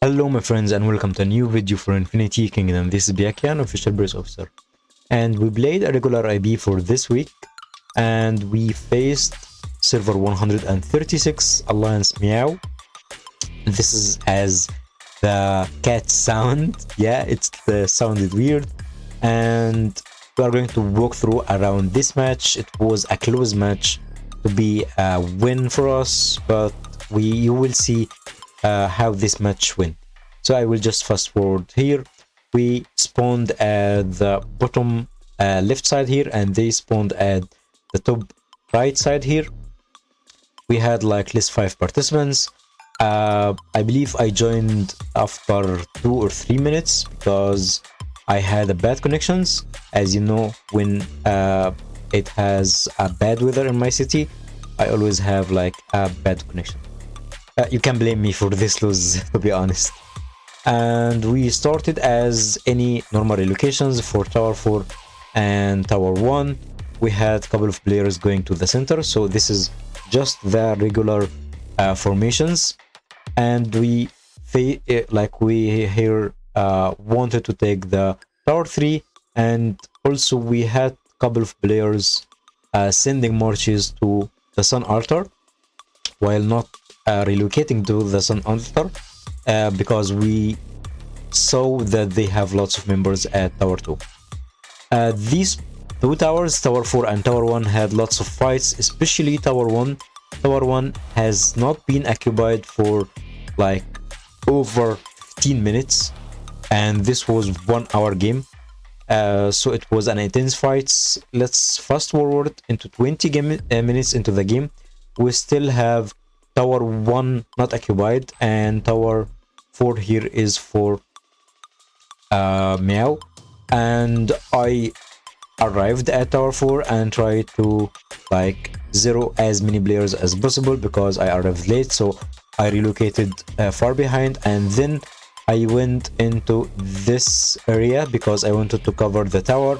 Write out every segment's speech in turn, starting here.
Hello my friends and welcome to a new video for Infinity Kingdom. This is Pyakia, an official base officer. And we played a regular IB for this week and we faced server 136 Alliance MIAU. This is as the cat sound. Yeah, it sounded weird. And we are going to walk through around this match. It was a close match to be a win for us, but you will see how this match went. So I will just fast forward here. We spawned at the bottom left side here, and they spawned at the top right side here. We had like list 5 participants. I believe I joined after 2 or 3 minutes because I had a bad connections. As you know, when it has a bad weather in my city, I always have like a bad connection. You can blame me for this lose, to be honest. And we started as any normal relocations for Tower 4 and Tower 1. We had a couple of players going to the center, so this is just the regular formations. And we here wanted to take the Tower 3, and also we had a couple of players sending marches to the Sun Altar while not relocating to the Sun Altar because we saw that they have lots of members at Tower 2. These two towers, Tower 4 and Tower 1, had lots of fights, especially Tower 1. Tower 1 has not been occupied for like over 15 minutes, and this was 1 hour game. So it was an intense fight. Let's fast forward into 20 minutes into the game. We still have Tower 1 not occupied, and Tower 4 here is for MIAU. And I arrived at Tower 4 and tried to like zero as many players as possible because I arrived late, so I relocated far behind, and then I went into this area because I wanted to cover the tower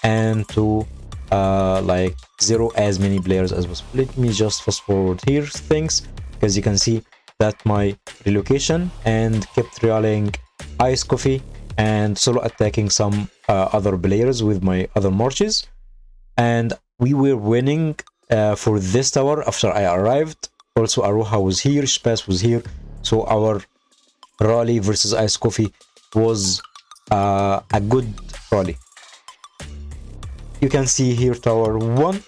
and to like zero as many players as possible. Let me just fast forward here things, because you can see that my relocation and kept rallying Ice Coffee and solo attacking some other players with my other marches, and we were winning for this tower after I arrived. Also Aroha was here, Spas was here, so our rally versus Ice Coffee was a good rally. You can see here Tower 1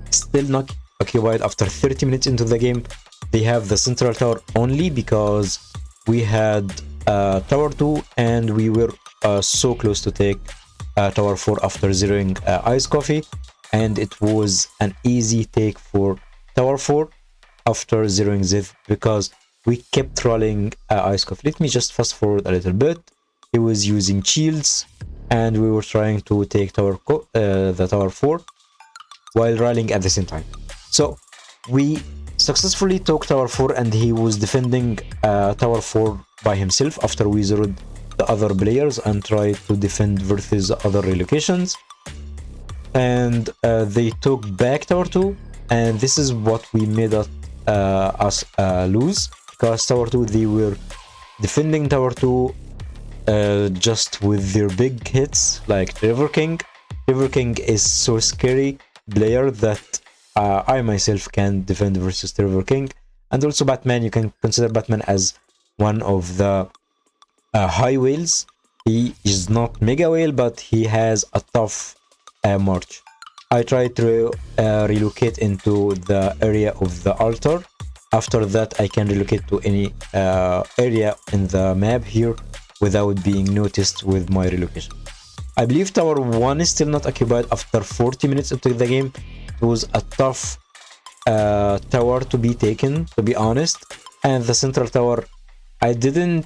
still not occupied after 30 minutes into the game. They have the central tower only because we had Tower 2 and we were so close to take Tower 4 after zeroing Ice Coffee, and it was an easy take for Tower 4 after zeroing Ziv because we kept rolling Ice Coffee. Let me just fast forward a little bit. He was using shields and we were trying to take the Tower 4 while rallying at the same time. So we successfully took Tower 4 and he was defending Tower 4 by himself after we zeroed the other players and tried to defend versus other relocations. And they took back Tower 2, and this is what we made us lose, because Tower 2, they were defending Tower 2 just with their big hits like River King. River King is so scary player that I myself can defend versus River King. And also Batman, you can consider Batman as one of the high whales. He is not mega whale, but he has a tough march. I tried to relocate into the area of the altar. After that, I can relocate to any area in the map here without being noticed with my relocation. I believe Tower 1 is still not occupied after 40 minutes into the game. It was a tough tower to be taken, to be honest. And the central tower, I didn't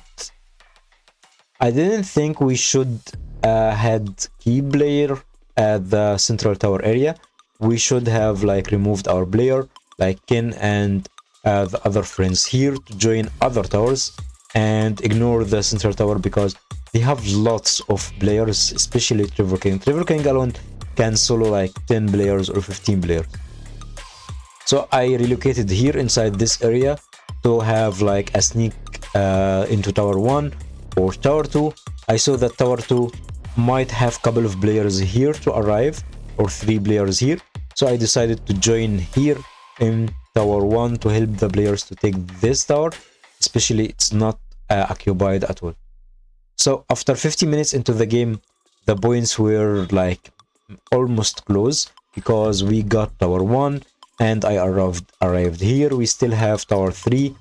think we should had key player at the central tower area. We should have like removed our player like Ken and the other friends here to join other towers and ignore the central tower because they have lots of players, especially Trevor King. Trevor King alone can solo like 10 players or 15 players. So I relocated here inside this area to have like a sneak into tower 1 or tower 2. I saw that tower 2 might have couple of players here to arrive, or 3 players here, so I decided to join here in tower 1 to help the players to take this tower, especially it's not occupied at all. So after 50 minutes into the game, the points were like almost close because we got tower 1 and I arrived here. We still have tower 3,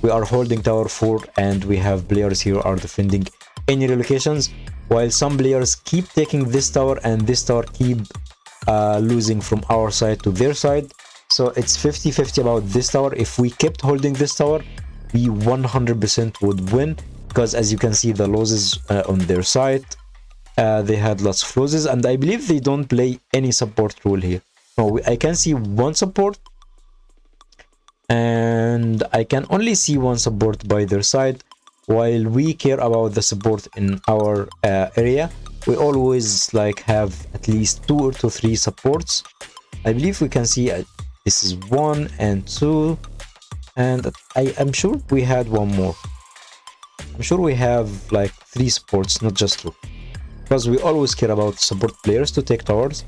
we are holding tower 4, and we have players here are defending any relocations, while some players keep taking this tower and this tower keep losing from our side to their side. So it's 50-50 about this tower. If we kept holding this tower, we 100% would win, because as you can see the losses on their side, they had lots of losses, and I believe they don't play any support rule here. No, I can see one support, and I can only see one support by their side, while we care about the support in our area. We always like have at least 2 to 3 supports. I believe we can see this is 1 and 2, and I'm sure we had one more. I'm sure we have like 3 supports, not just 2, because we always care about support players to take towers,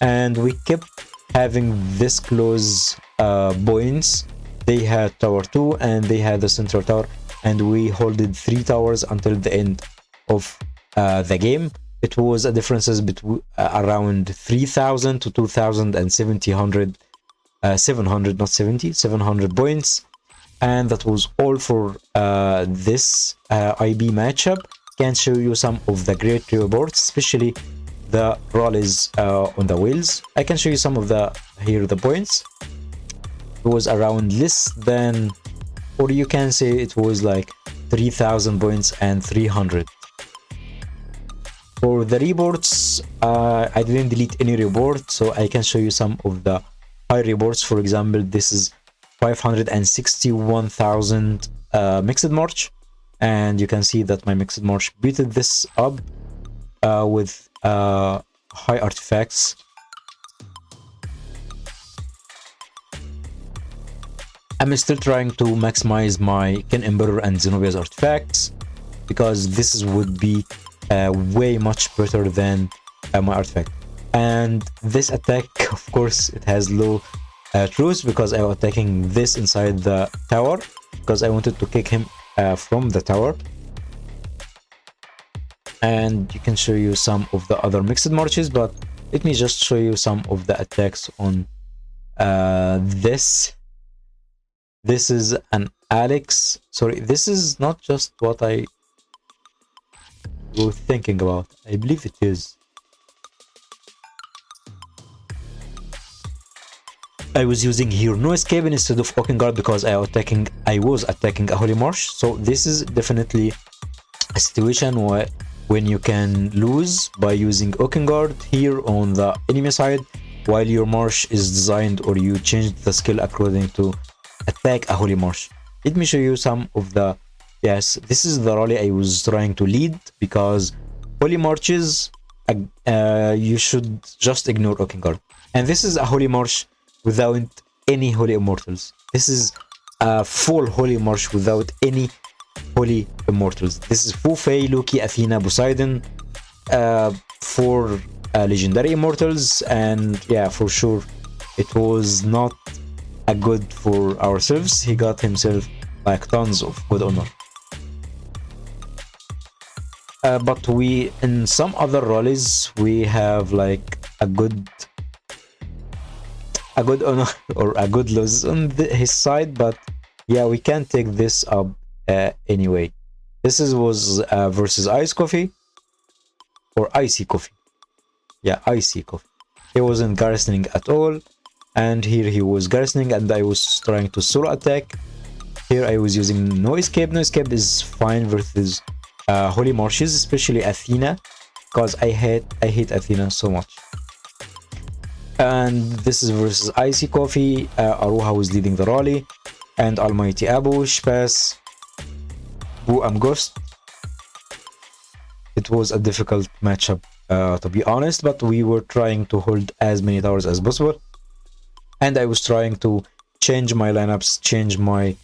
and we kept having this close points. They had tower 2 and they had the central tower, and we holded 3 towers until the end of the game. It was a differences between around 3,000 to 2,000 and 700, not 70, 700 points. And that was all for this IB matchup. Can show you some of the great rewards, especially the rallies on the wheels. I can show you some of the points. It was around less than, or you can say it was like 3,000 points and 300. For the rewards, I didn't delete any reward, so I can show you some of the high rewards. For example, this is 561,000 mixed march, and you can see that my mixed march beat this up with high artifacts. I'm still trying to maximize my Ken Emperor and Zenobia's artifacts, because this would be way much better than my artifact. And this attack, of course, it has low truth, because I was attacking this inside the tower, because I wanted to kick him from the tower. And you can show you some of the other mixed marches, but let me just show you some of the attacks on this. This is an Alex. Sorry, this is not just what I was thinking about. I believe it is. I was using here no escape instead of Oaken Guard because I was attacking a Holy Marsh. So this is definitely a situation where when you can lose by using Oaken Guard here on the enemy side, while your marsh is designed, or you change the skill according to attack a Holy Marsh. Let me show you some of the, yes, this is the rally I was trying to lead, because Holy Marches, you should just ignore Oaken Guard. And this is a Holy Marsh without any Holy Immortals. This is a full Holy Marsh without any Holy Immortals. This is Fu Fei, Loki, Athena, Poseidon, 4 Legendary Immortals, and yeah, for sure it was not a good for ourselves. He got himself like tons of good honor. But we, in some other rallies, we have like a good honor or a good loss on his side, but yeah, we can take this up anyway. This was versus Ice Coffee or Icy Coffee. Yeah, Icy Coffee. He wasn't garrisoning at all, and here he was garrisoning, and I was trying to solo attack. Here I was using no escape. No escape is fine versus Holy Marshes, especially Athena, because I hate Athena so much. And this is versus Icy Coffee. Aruha was leading the rally, and Almighty Abu, Shpas, Bu Ghost. It was a difficult matchup, to be honest, but we were trying to hold as many towers as possible. And I was trying to change my lineups, change my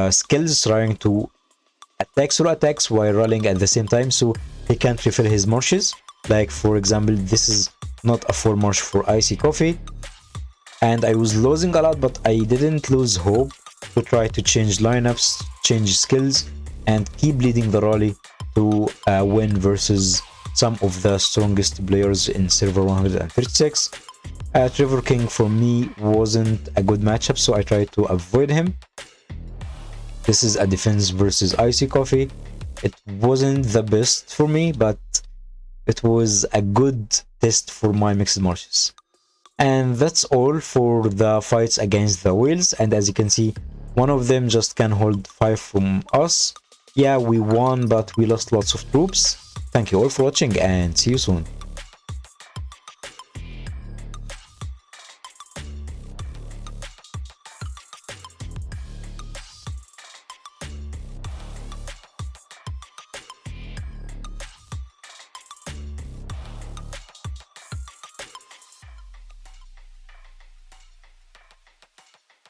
skills, trying to attacks or attacks while rolling at the same time, so he can't refill his marshes. Like for example, this is not a full marsh for icy coffee, and I was losing a lot, but I didn't lose hope to try to change lineups, change skills, and keep leading the rally to win versus some of the strongest players in server 136. Trevor King for me wasn't a good matchup, so I tried to avoid him. This is a defense versus icy coffee. It wasn't the best for me, but it was a good test for my mixed marshes. And that's all for the fights against the whales. And as you can see, one of them just can hold 5 from us. Yeah, we won, but we lost lots of troops. Thank you all for watching and see you soon.